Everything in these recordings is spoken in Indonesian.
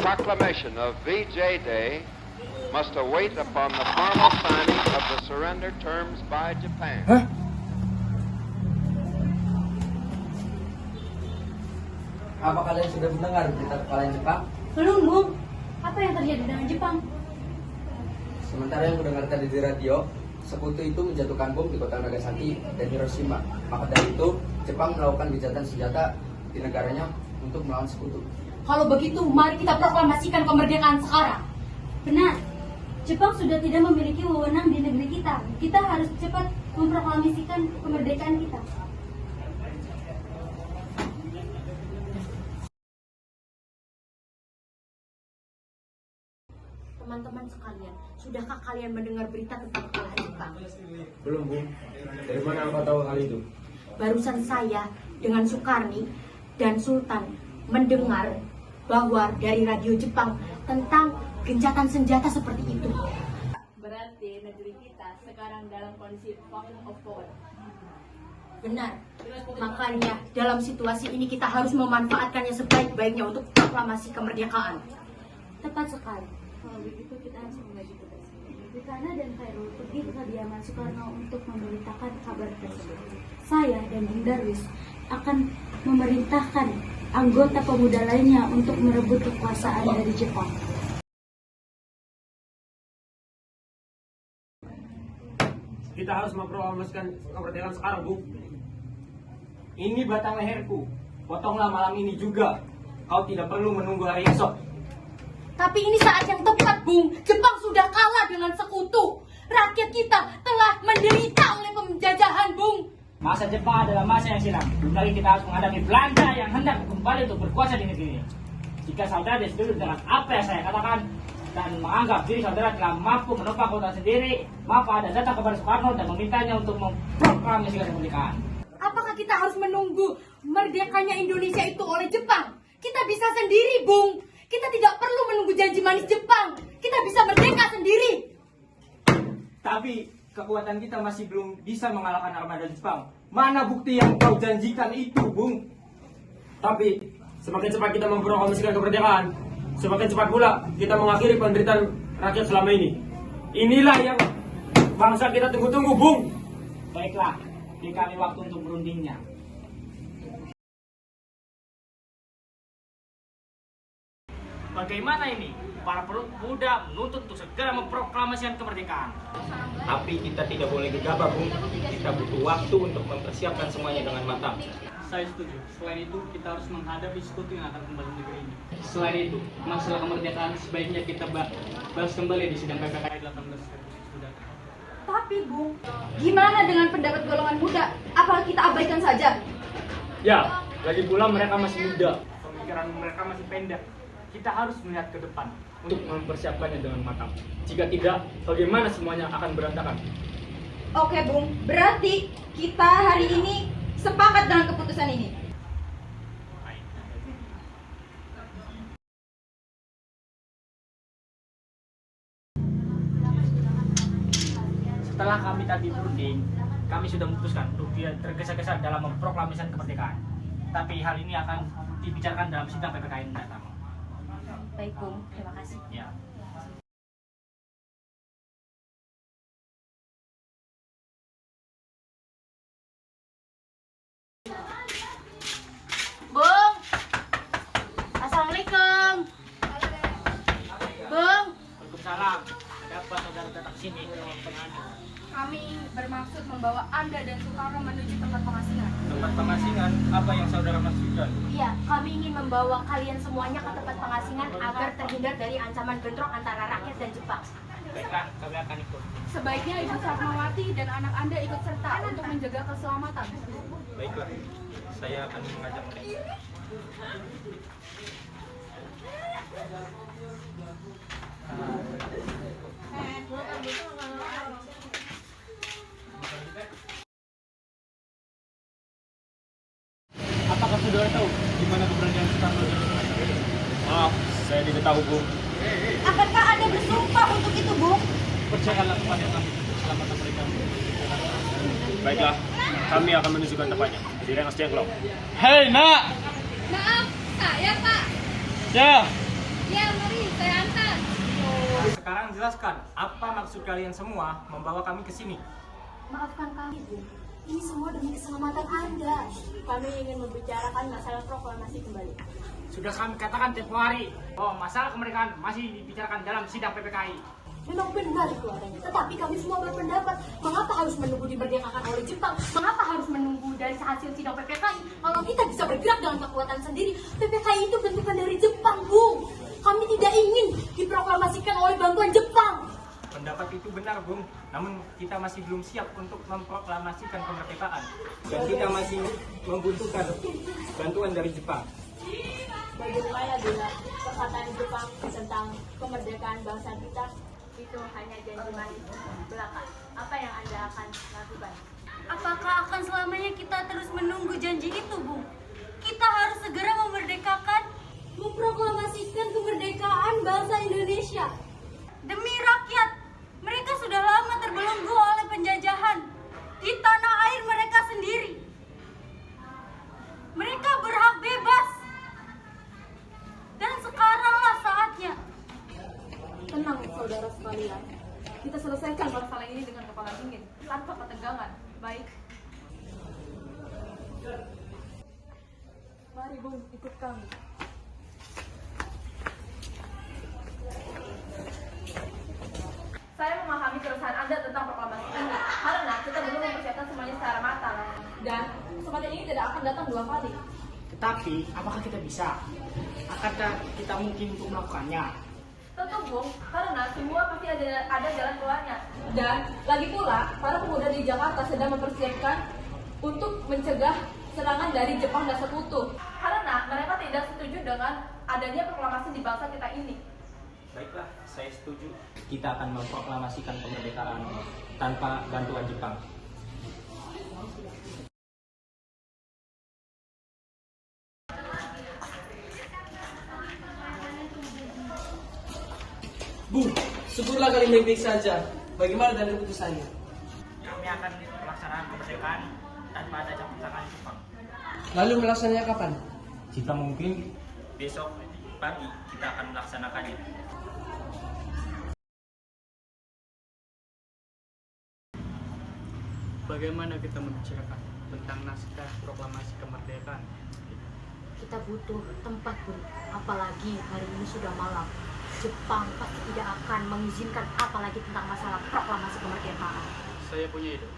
proclamation of VJ Day must await upon the formal signing of the surrender terms by Japan. Hah? Apa kalian sudah mendengar berita kekalahan Jepang? Belum, Bung. Apa yang terjadi dengan Jepang? Sementara yang mendengar tadi di radio, sekutu itu menjatuhkan bom di kota Nagasaki dan Hiroshima. Maka dari itu, Jepang melakukan gencatan senjata di negaranya untuk melawan sekutu. Kalau begitu, mari kita proklamasikan kemerdekaan sekarang. Benar. Jepang sudah tidak memiliki wewenang di negeri kita. Kita harus cepat memproklamasikan kemerdekaan kita. Teman-teman sekalian, sudahkah kalian mendengar berita tentang kekalahan Jepang? Belum, Bu. Dari mana engkau tahu hal itu? Barusan saya dengan Sukarni dan Sultan mendengar bahwa dari radio Jepang tentang gencatan senjata seperti itu. Berarti negeri kita sekarang dalam kondisi vacuum of power. Benar. Makanya dalam situasi ini kita harus memanfaatkannya sebaik-baiknya untuk proklamasi kemerdekaan. Tepat sekali. Kalau begitu kita harus membagi tugas. Bukana dan Khairul pergi ke kediaman Soekarno untuk memberitakan kabar tersebut. Saya dan Bung Darwis akan memerintahkan anggota pemuda lainnya untuk merebut kekuasaan dari Jepang. Kita harus memproklamasikan kemerdekaan sekarang, Bu. Ini batang leherku. Potonglah malam ini juga. Kau tidak perlu menunggu hari esok. Tapi ini saat yang tepat, Bung. Jepang sudah kalah dengan sekutu. Rakyat kita telah menderita oleh penjajahan, Bung. Masa Jepang adalah masa yang silam. Kali kita harus menghadapi Belanda yang hendak kembali untuk berkuasa di negeri ini. Jika saudara setuju dengan apa yang saya katakan dan menganggap diri saudara telah mampu menopang kota sendiri, maka ada datang kepada Soekarno dan memintanya untuk memproklamasikan kemerdekaan. Apakah kita harus menunggu merdekanya Indonesia itu oleh Jepang? Kita bisa sendiri, Bung. Kita tidak perlu menunggu janji manis Jepang. Kita bisa merdeka sendiri. Tapi kekuatan kita masih belum bisa mengalahkan armada Jepang. Mana bukti yang kau janjikan itu, Bung? Tapi semakin cepat kita memproklamasikan kemerdekaan, semakin cepat pula kita mengakhiri penderitaan rakyat selama ini. Inilah yang bangsa kita tunggu-tunggu, Bung. Baiklah, beri kami waktu untuk berundingnya. Bagaimana ini? Para pemuda menuntut untuk segera memproklamasikan kemerdekaan. Tapi kita tidak boleh gegabah, Bung. Kita butuh waktu untuk mempersiapkan semuanya dengan matang. Saya setuju. Selain itu, kita harus menghadapi sekutu yang akan kembali negeri ini. Selain itu, masalah kemerdekaan sebaiknya kita bahas kembali di sidang PPKI 18 sudah. Tapi, Bung, gimana dengan pendapat golongan muda? Apakah kita abaikan saja? Ya, lagi pula mereka masih muda. Pemikiran mereka masih pendek. Kita harus melihat ke depan Untuk mempersiapkannya dengan matang. Jika tidak, bagaimana semuanya akan berantakan? Oke, Bung. Berarti kita hari ini sepakat dengan keputusan ini. Setelah kami tadi berunding, kami sudah memutuskan untuk tidak tergesa-gesa dalam memproklamasikan kemerdekaan. Tapi hal ini akan dibicarakan dalam sidang PPKI mendatang. Baik, Bung. Terima kasih. Ya. Bung. Assalamualaikum. Bung. Waalaikumsalam. Ada apa saudara datang ke sini? Kami bermaksud membawa Anda dan Soekarno menuju tempat pengasingan. Tempat pengasingan, apa yang saudara maksudkan? Iya, kami ingin membawa kalian semuanya ke tempat pengasingan agar terhindar dari ancaman bentrok antara rakyat dan Jepang. Baiklah, kami akan ikut. Sebaiknya Ibu Fatmawati dan anak Anda ikut serta untuk menjaga keselamatan. Baiklah, saya akan mengajak mereka. Apakah saudara tahu di mana keberadaan Soekarno dan Soekarno? Maaf, saya tidak tahu, Bu. Akankah Anda bersumpah untuk itu, Bung? Percayalah kepada kami keselamatan mereka. Baiklah, kami akan menunjukkan tempatnya. Di Rengas Dengklok. Hei, Nak! Maaf, saya Pak. Ya, Ya, mari saya antar. Sekarang jelaskan apa maksud kalian semua membawa kami ke sini. Maafkan kami, Bu. Ini semua demi keselamatan Anda. Kami ingin membicarakan masalah proklamasi kembali. Sudah kami katakan tempo hari bahwa masalah kemerdekaan masih dibicarakan dalam sidang PPKI. Memang benar itu adanya. Tetapi kami semua berpendapat, mengapa harus menunggu dimerdekakan oleh Jepang? Mengapa harus menunggu dari hasil sidang PPKI? Kalau kita bisa bergerak dengan kekuatan sendiri, PPKI itu bentukan dari Jepang, Bu. Kami tidak ingin diproklamasikan oleh bantuan Jepang. Pendapat itu benar, Bung. Namun kita masih belum siap untuk memproklamasikan kemerdekaan. Dan kita masih membutuhkan bantuan dari Jepang. Bagaimana bila perkataan Jepang tentang kemerdekaan bangsa kita itu hanya janji manis belaka? Apa yang Anda akan lakukan? Apakah akan selamanya kita terus menunggu janji itu, Bu? Kita harus segera memerdekakan, memproklamasikan kemerdekaan bangsa Indonesia. Demi rakyat, mereka sudah lama terbelenggu oleh penjajahan di tanah air mereka sendiri. Mereka berhak bebas. Dan sekaranglah saatnya. Tenang, saudara sekalian. Kita selesaikan masalah ini dengan kepala dingin, tanpa ketegangan. Baik. Mari, Bung, ikut kami. Saya memahami keresahan Anda tentang proklamasi ini, karena kita belum mempersiapkan semuanya secara matang. Dan kesempatan ini tidak akan datang 2 kali. Tetapi, apakah kita bisa? Akankah kita mungkin untuk melakukannya? Tentu, Bung, karena semua pasti ada jalan keluarnya. Dan lagi pula, para pemuda di Jakarta sedang mempersiapkan untuk mencegah serangan dari Jepang dan Sekutu. Karena mereka tidak setuju dengan adanya proklamasi di bangsa kita ini. Baiklah, saya setuju. Kita akan memproklamasikan kemerdekaan tanpa bantuan Jepang. Bu, syukurlah kali baik-baik saja. Bagaimana dan keputusannya? Kami akan melaksanakan kemerdekaan tanpa ada campur tangan Jepang. Lalu melaksanakannya kapan? Jika mungkin besok pagi kita akan melaksanakannya. Bagaimana kita membicarakan tentang naskah proklamasi kemerdekaan? Kita butuh tempat, Bu. Apalagi hari ini sudah malam. Jepang pasti tidak akan mengizinkan apalagi tentang masalah proklamasi kemerdekaan. Saya punya ide.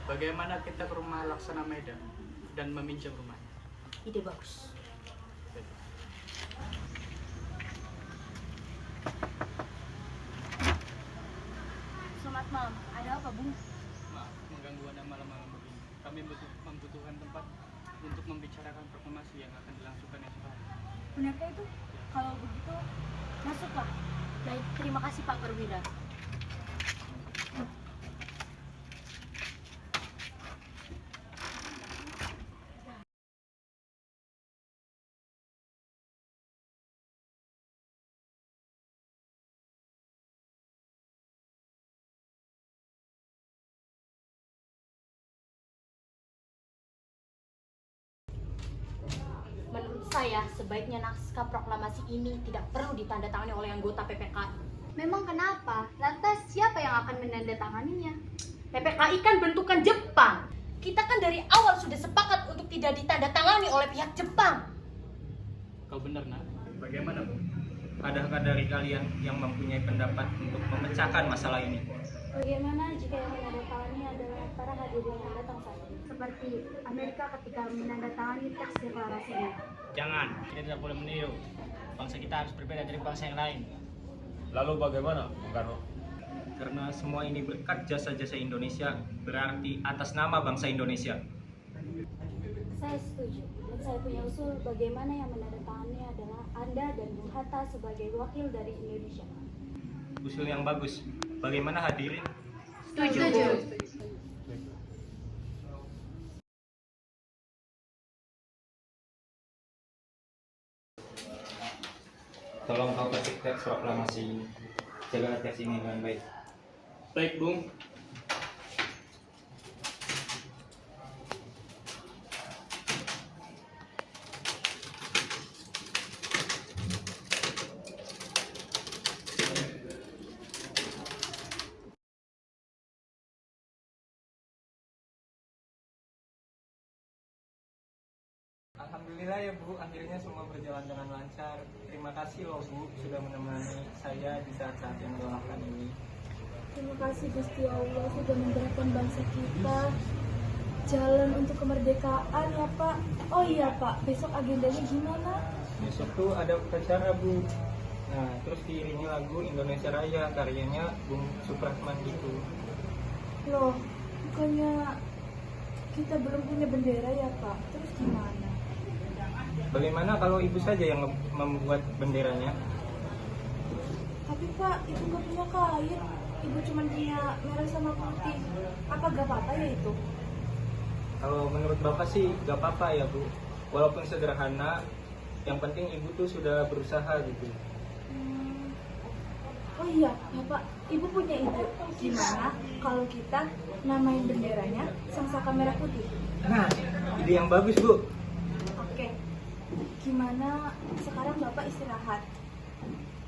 Bagaimana kita ke rumah Laksana Medan dan meminjam rumahnya? Ide bagus. Selamat malam. Ada apa, Bung? Maaf, mengganggu Anda malam-malam begini. Kami membutuhkan tempat untuk membicarakan proklamasi yang akan dilangsungkan esok hari. Benarkah itu? Kalau begitu, masuklah. Baik, terima kasih Pak Perwira. Menurut saya, sebaiknya naskah proklamasi ini tidak perlu ditandatangani oleh anggota PPKI. Memang kenapa? Lantas siapa yang akan menandatanganinya? PPKI kan bentukan Jepang. Kita kan dari awal sudah sepakat untuk tidak ditandatangani oleh pihak Jepang. Kau benar, Nak? Bagaimana, Bu? Adakah dari kalian yang mempunyai pendapat untuk memecahkan masalah ini? Bagaimana jika yang menandatangani adalah para hadirin yang datang saja? Seperti Amerika ketika menandatangani teks deklarasi ini. Jangan, kita tidak boleh meniru. Bangsa kita harus berbeda dari bangsa yang lain. Lalu bagaimana, Bung Karno? Karena semua ini berkat jasa-jasa Indonesia, berarti atas nama bangsa Indonesia. Saya setuju. Dan saya punya usul bagaimana yang menandatangani adalah Anda dan Bung Hatta sebagai wakil dari Indonesia. Usul yang bagus. Bagaimana hadirin? Setuju. Tolong kau ketik teks proklamasi. Jaga teks ini dengan baik. Baik, Bung. Alhamdulillah ya Bu, akhirnya semua berjalan dengan lancar. Terima kasih loh Bu sudah menemani saya di saat-saat yang melelahkan ini. Terima kasih Gusti Allah sudah menggerakkan bangsa kita jalan untuk kemerdekaan ya Pak. Oh iya Pak, besok agendanya gimana? Besok tuh ada upacara Bu. Nah, terus diiringi lagu Indonesia Raya karyanya Bung Supratman gitu. Loh, bukannya kita belum punya bendera ya Pak? Terus gimana? Bagaimana kalau Ibu saja yang membuat benderanya? Tapi Pak, Ibu nggak punya kain. Ibu cuma punya merah sama putih. Apa gak apa-apa ya itu? Kalau menurut Bapak sih gak apa-apa ya Bu. Walaupun sederhana, yang penting Ibu tuh sudah berusaha gitu. Oh iya, Bapak, Ibu punya ide. Gimana kalau kita namain benderanya Sangsaka Merah Putih? Nah, ide yang bagus Bu. Oke. Gimana sekarang Bapak istirahat?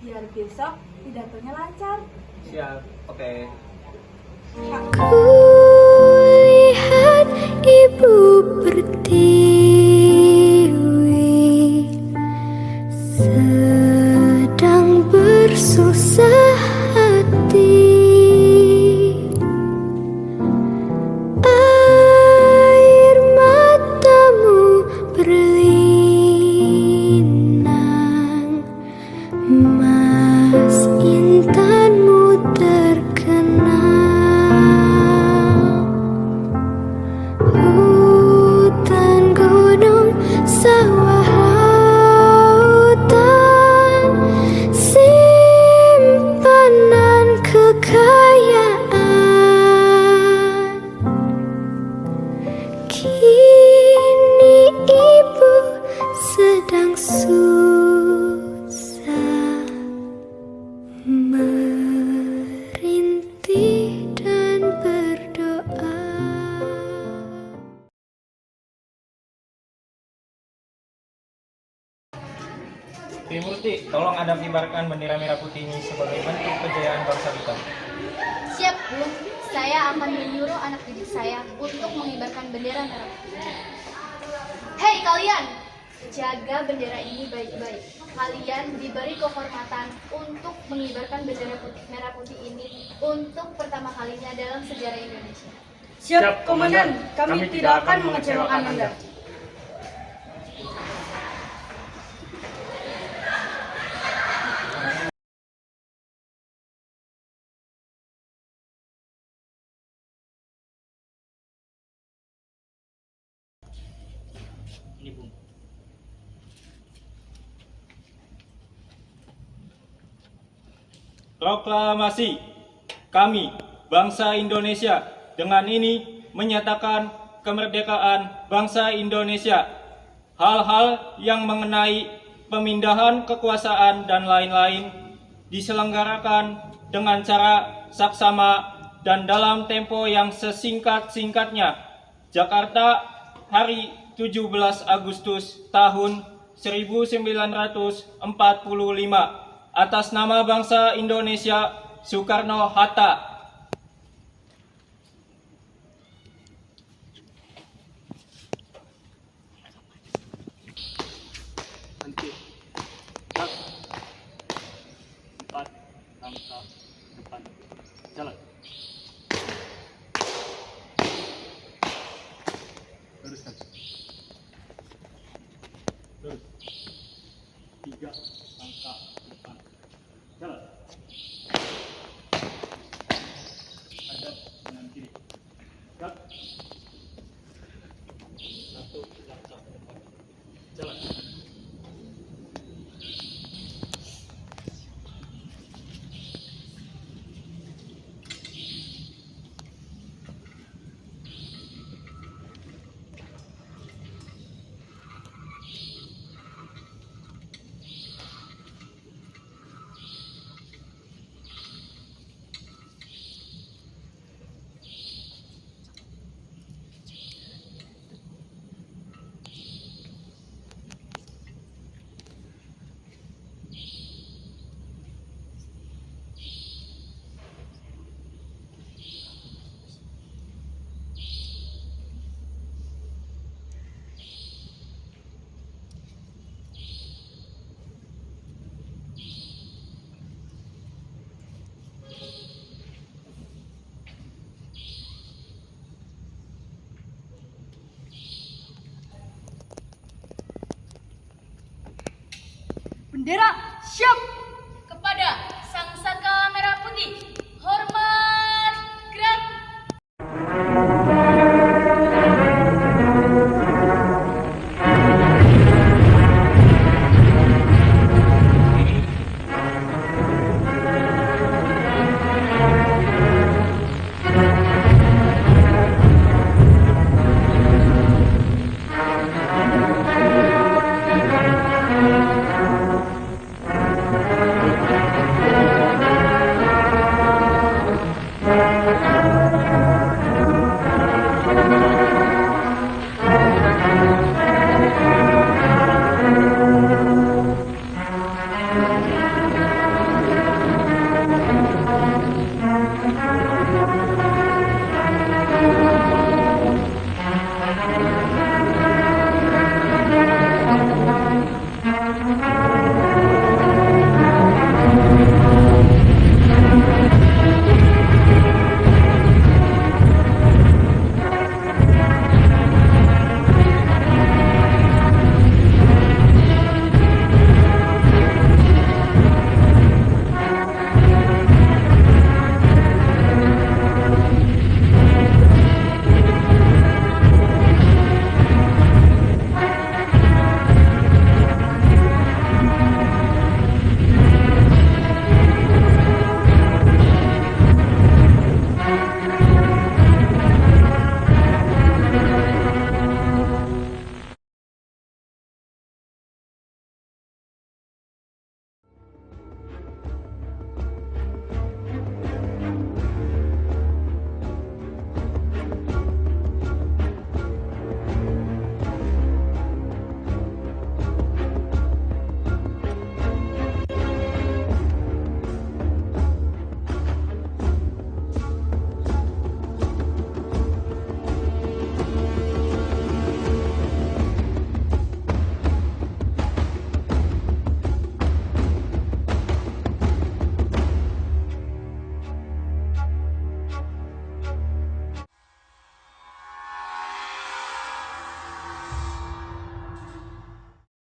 Biar besok pidatonya lancar. Siap, oke. Kulihat ibu pertiwi sedang bersusah hati. Air matamu berlinang, mas intanmu terkenal. Hutan, gunung, sawah, lautan, simpanan kekayaan. Kini ibu sedang susah merintih dan berdoa. Trimurti, tolong Anda kibarkan bendera merah putih ini sebagai bentuk kejayaan bangsa kita. Siap, Bu. Saya akan menyuruh anak didik saya untuk mengibarkan bendera merah putih. Hei kalian, jaga bendera ini baik-baik. Kalian diberi kehormatan untuk mengibarkan bendera merah putih ini untuk pertama kalinya dalam sejarah Indonesia. Siap, Komandan. Kami tidak akan mengecewakan Anda. Ini Bung. Proklamasi kami, bangsa Indonesia, dengan ini menyatakan kemerdekaan bangsa Indonesia. Hal-hal yang mengenai pemindahan kekuasaan dan lain-lain diselenggarakan dengan cara saksama dan dalam tempo yang sesingkat-singkatnya. Jakarta, hari 17 Agustus tahun 1945. Atas nama bangsa Indonesia, Soekarno-Hatta. Empat, langkah depan, jalan. Luruskan. Lurus. 3 langkah depan, jalan. Bendera siap.